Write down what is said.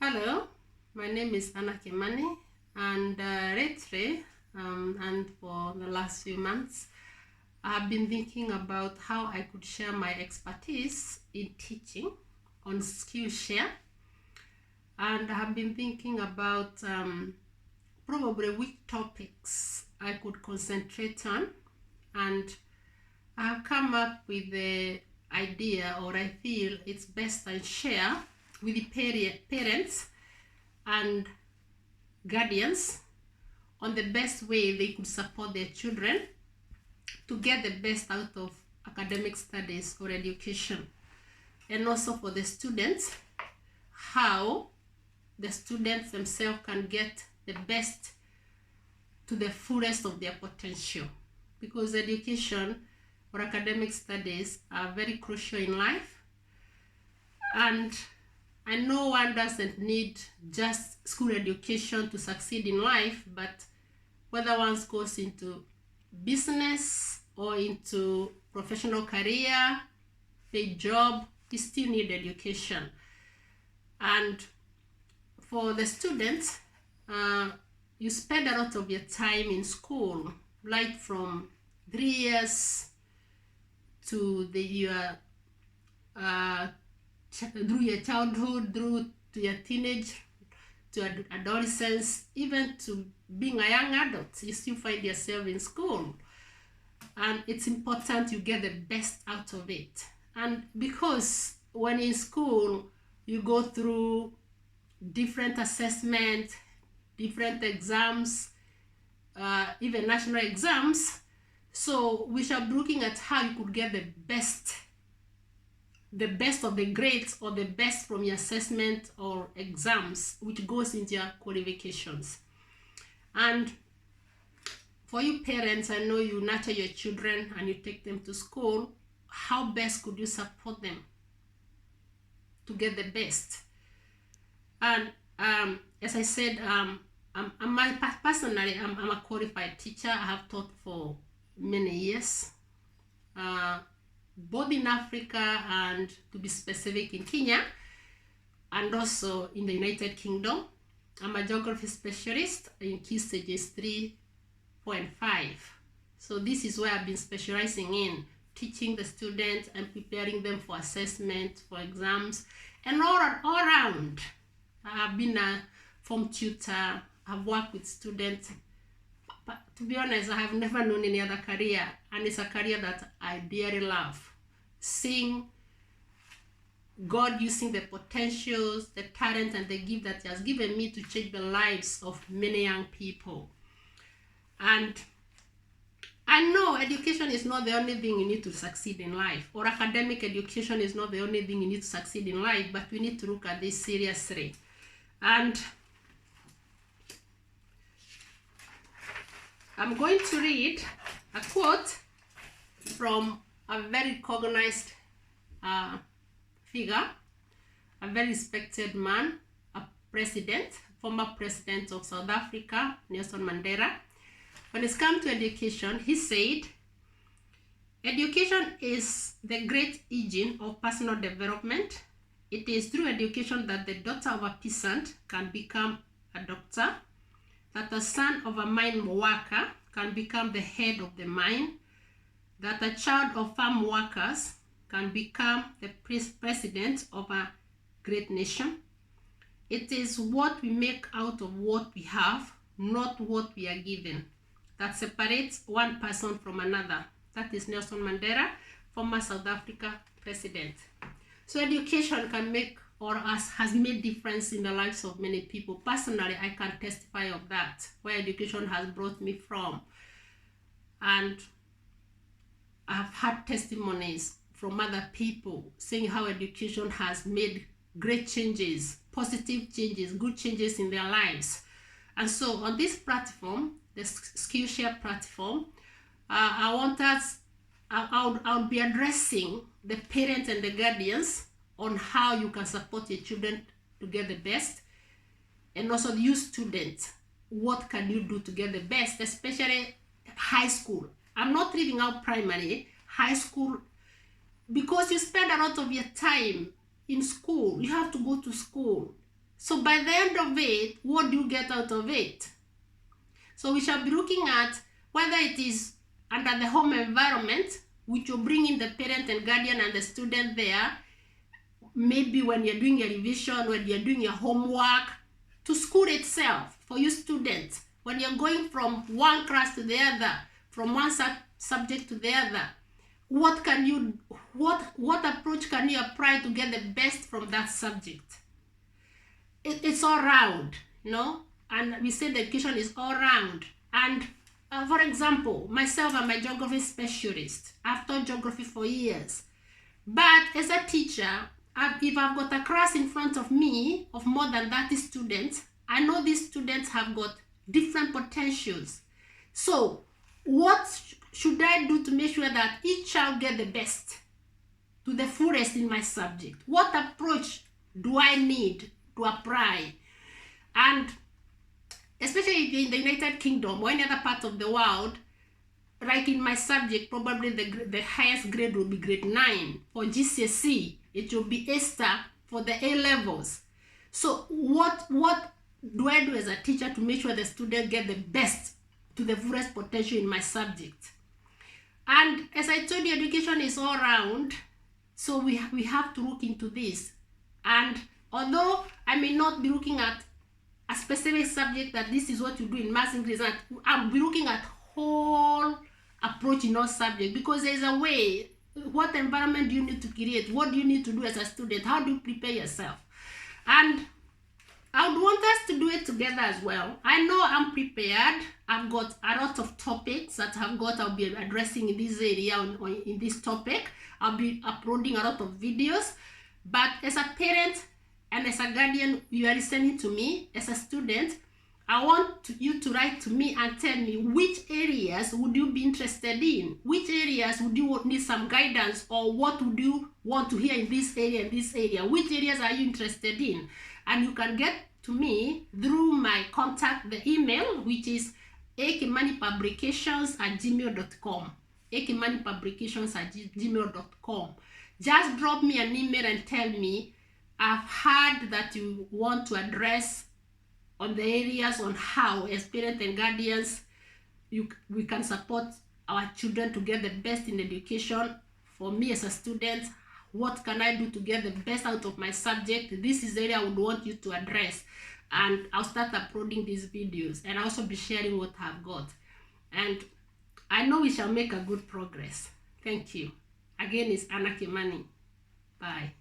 Hello, my name is Anna Kimani, and lately, and for the last few months, I've been thinking about how I could share my expertise in teaching on Skillshare, and I've been thinking about probably which topics I could concentrate on, and I've come up with the idea, or I feel it's best I share with the parents and guardians on the best way they could support their children to get the best out of academic studies or education, and also for the students, how the students themselves can get the best to the fullest of their potential, because education or academic studies are very crucial in life. And I know one doesn't need just school education to succeed in life, but whether one goes into business or into professional career, paid job, you still need education. And for the students, you spend a lot of your time in school, like from 3 years to your through your childhood, through to your teenage, to adolescence, even to being a young adult. You still find yourself in school, and it's important you get the best out of it. And because when in school, you go through different assessments, different exams, even national exams. So we shall be looking at how you could get the best of the grades, or the best from your assessment or exams, which goes into your qualifications. And for you parents, I know you nurture your children and you take them to school. How best could you support them to get the best? And as I said, personally, I'm a qualified teacher. I have taught for many years, both in Africa and, to be specific, in Kenya, and also in the United Kingdom. I'm a geography specialist in key stages 3, 4, and 5. So this is where I've been specializing in teaching the students and preparing them for assessment, for exams, and all around. I've been a form tutor. I've worked with students. But to be honest, I have never known any other career, and it's a career that I dearly love. Seeing God using the potentials, the talent, and the gift that He has given me to change the lives of many young people. And I know education is not the only thing you need to succeed in life, or academic education is not the only thing you need to succeed in life, but we need to look at this seriously. And I'm going to read a quote from a very recognized figure, a very respected man, a president, former president of South Africa, Nelson Mandela. When it comes to education, he said, "Education is the great engine of personal development. It is through education that the daughter of a peasant can become a doctor, that the son of a mine worker can become the head of the mine, that a child of farm workers can become the president of a great nation. It is what we make out of what we have, not what we are given, that separates one person from another." That is Nelson Mandela, former South Africa president. So education can make, or has made difference in the lives of many people. Personally, I can testify of that, where education has brought me from. And I've had testimonies from other people saying how education has made great changes, positive changes, good changes in their lives. And so on this platform, the Skillshare platform, I'll be addressing the parents and the guardians on how you can support your children to get the best, and also you students, what can you do to get the best, especially high school. I'm not leaving out primary, high school, because you spend a lot of your time in school. You have to go to school. So by the end of it, what do you get out of it? So we shall be looking at whether it is under the home environment, which will bring in the parent and guardian and the student there, maybe when you're doing your revision, when you're doing your homework, to school itself, for you students, when you're going from one class to the other, from one subject to the other, what approach can you apply to get the best from that subject? It's all round, you know, and we say the education is all round. And for example, myself, I'm a geography specialist. I've taught geography for years. But as a teacher, if I've got a class in front of me of more than 30 students, I know these students have got different potentials. So what should I do to make sure that each child get the best to the fullest in my subject? What approach do I need to apply? And especially in the United Kingdom or any other part of the world, like in my subject, probably the highest grade will be grade 9. For GCSE, it will be A star for the A levels. So what do I do as a teacher to make sure the student get the best to the fullest potential in my subject? And as I told you, education is all round, so we have to look into this. And although I may not be looking at a specific subject that this is what you do in maths, English, I'll be looking at whole approach in all subjects, because there's a way. What environment do you need to create? What do you need to do as a student? How do you prepare yourself? And I would want us to do it together as well. I know I'm prepared. I've got a lot of topics that I'll be addressing in this area, in this topic. I'll be uploading a lot of videos. But as a parent and as a guardian, you are listening to me. As a student, I want you to write to me and tell me which areas would you be interested in? Which areas would you need some guidance, or what would you want to hear in this area and this area? Which areas are you interested in? And you can get to me through my contact, the email, which is akimanipublications@gmail.com. akimanipublications@gmail.com. Just drop me an email and tell me, I've heard that you want to address on the areas on how, as parents and guardians, we can support our children to get the best in education. For me as a student, what can I do to get the best out of my subject? This is the area I would want you to address. And I'll start uploading these videos, and I'll also be sharing what I've got. And I know we shall make a good progress. Thank you. Again, it's Anna Kimani. Bye.